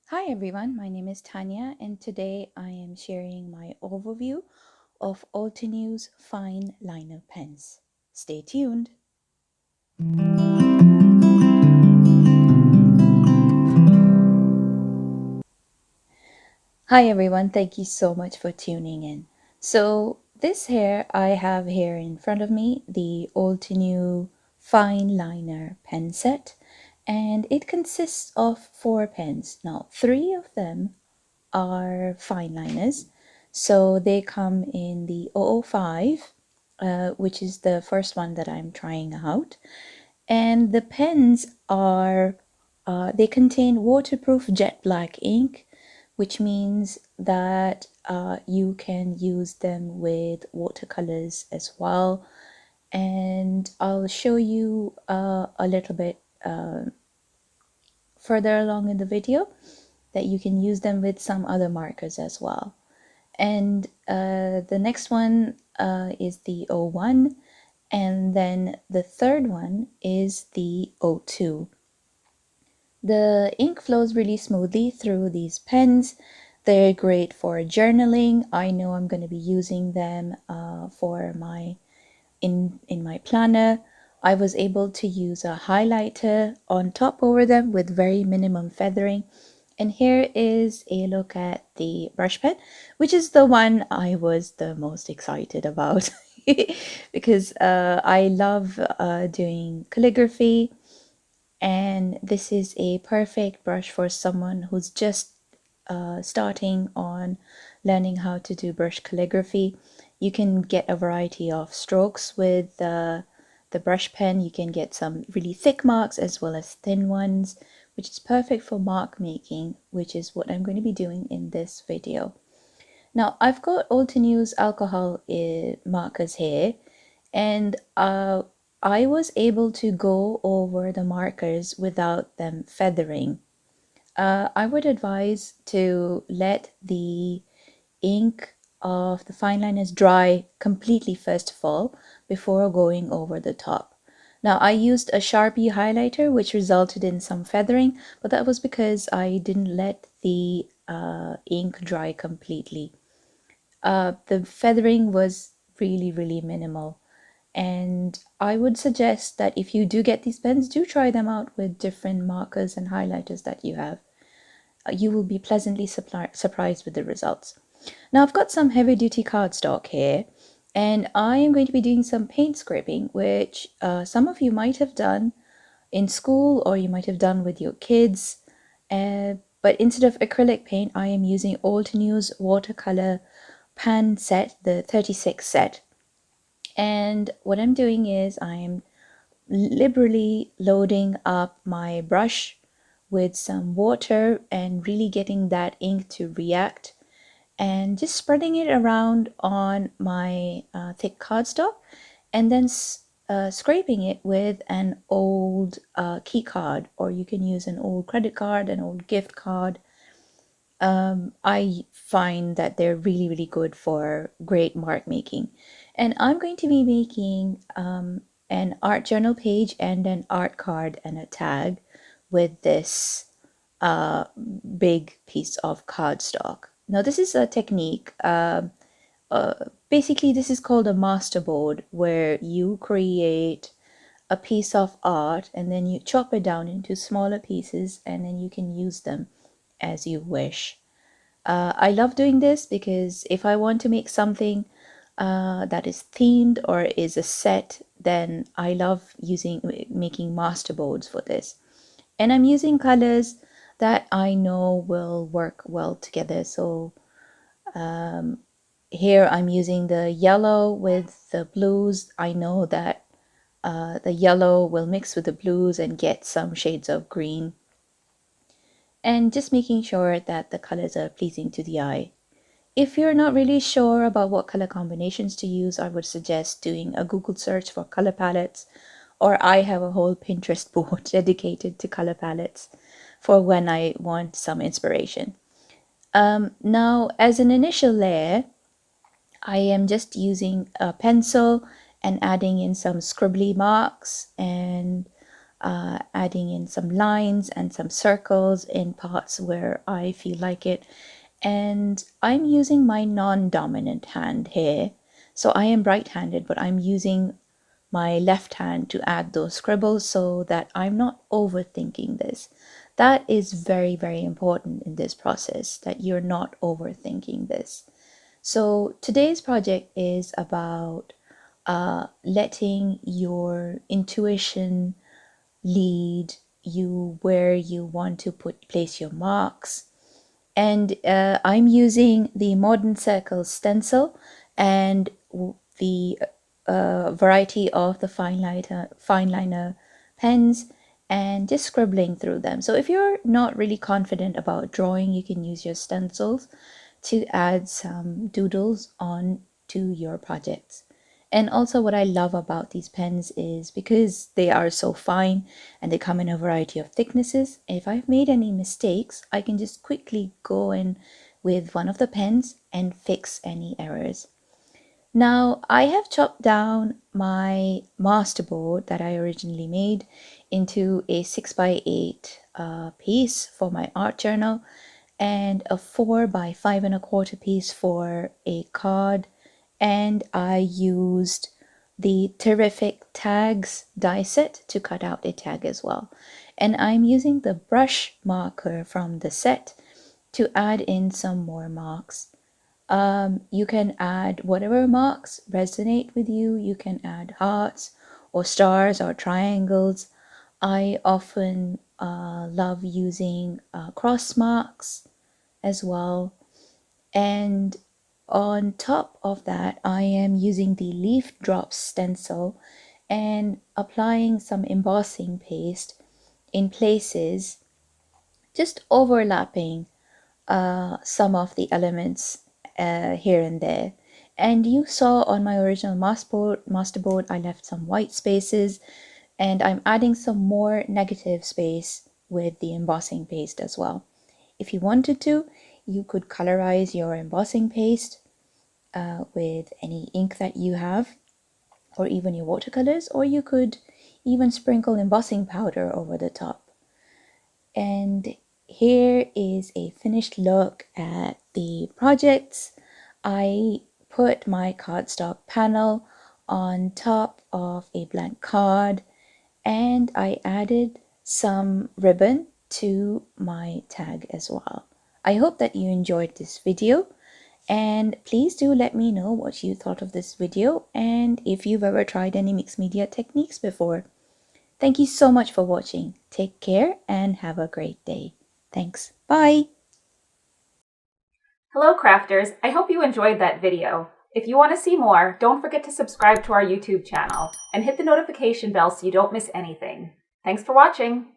Hi everyone, my name is Tania and today I am sharing my overview of Altenew's fine liner pens. Stay tuned. Hi everyone, thank you so much for tuning in. So this here I have here in front of me the Altenew fine liner pen set, and it consists of 4 pens. Now 3 of them are fine liners. So they come in the 005, which is the first one that I'm trying out. And the pens are, they contain waterproof jet black ink, which means that you can use them with watercolors as well. And I'll show you a little bit further along in the video that you can use them with some other markers as well. And the next one is the 01, and then the third one is the 02. The ink flows really smoothly through these pens. They're great for journaling. I know I'm going to be using them for my in my planner. I was able to use a highlighter on top over them with very minimum feathering. And here is a look at the brush pen, which is the one I was the most excited about because I love doing calligraphy, and this is a perfect brush for someone who's just starting on learning how to do brush calligraphy. You can get a variety of strokes with the brush pen. You can get some really thick marks as well as thin ones, which is perfect for mark making, which is what I'm going to be doing in this video. Now I've got Altenew's alcohol markers here, and I was able to go over the markers without them feathering. I would advise to let the ink of the fine liners dry completely first of all before going over the top. Now I used a Sharpie highlighter which resulted in some feathering, but that was because I didn't let the ink dry completely. The feathering was really minimal, and I would suggest that if you do get these pens, do try them out with different markers and highlighters that you have. You will be pleasantly surprised with the results. Now I've got some heavy duty cardstock here, and I am going to be doing some paint scraping, which some of you might have done in school or you might have done with your kids. But instead of acrylic paint, I am using Altenew's watercolor pan set, the 36 set. And what I'm doing is I'm liberally loading up my brush with some water and really getting that ink to react, and just spreading it around on my thick cardstock, and then scraping it with an old key card, or you can use an old credit card, an old gift card. I find that they're really good for great mark making. And I'm going to be making an art journal page and an art card and a tag with this big piece of cardstock. Now this is a technique. Basically this is called a masterboard, where you create a piece of art and then you chop it down into smaller pieces, and then you can use them as you wish. I love doing this because if I want to make something that is themed or is a set, then I love making masterboards for this. And I'm using colors that I know will work well together. So here I'm using the yellow with the blues. I know that the yellow will mix with the blues and get some shades of green, and just making sure that the colors are pleasing to the eye. If you're not really sure about what color combinations to use, I would suggest doing a Google search for color palettes, or I have a whole Pinterest board dedicated to color palettes for when I want some inspiration. Now, as an initial layer, I am just using a pencil and adding in some scribbly marks, and adding in some lines and some circles in parts where I feel like it. And I'm using my non-dominant hand here. So I am right-handed, but I'm using my left hand to add those scribbles so that I'm not overthinking this. That is very, very important in this process, that you're not overthinking this. So today's project is about letting your intuition lead you where you want to place your marks. And I'm using the Modern Circle stencil and the variety of the fine liner pens, and just scribbling through them. So if you're not really confident about drawing, you can use your stencils to add some doodles on to your projects. And also what I love about these pens is because they are so fine and they come in a variety of thicknesses, if I've made any mistakes, I can just quickly go in with one of the pens and fix any errors. Now I have chopped down my masterboard that I originally made into a 6x8 piece for my art journal, and a 4x5¼ piece for a card, and I used the Terrific Tags die set to cut out a tag as well. And I'm using the brush marker from the set to add in some more marks. You can add whatever marks resonate with you. You can add hearts or stars or triangles. I often love using cross marks as well. And on top of that, I am using the Leaf Drops stencil and applying some embossing paste in places, just overlapping some of the elements here and there. And you saw on my original masterboard, I left some white spaces, and I'm adding some more negative space with the embossing paste as well. If you wanted to, you could colorize your embossing paste with any ink that you have, or even your watercolors, or you could even sprinkle embossing powder over the top. And here is a finished look at the projects. I put my cardstock panel on top of a blank card, and I added some ribbon to my tag as well. I hope that you enjoyed this video, and please do let me know what you thought of this video and if you've ever tried any mixed media techniques before. Thank you so much for watching. Take care and have a great day. Thanks. Bye. Hello crafters, I hope you enjoyed that video. If you want to see more, don't forget to subscribe to our YouTube channel and hit the notification bell so you don't miss anything. Thanks for watching.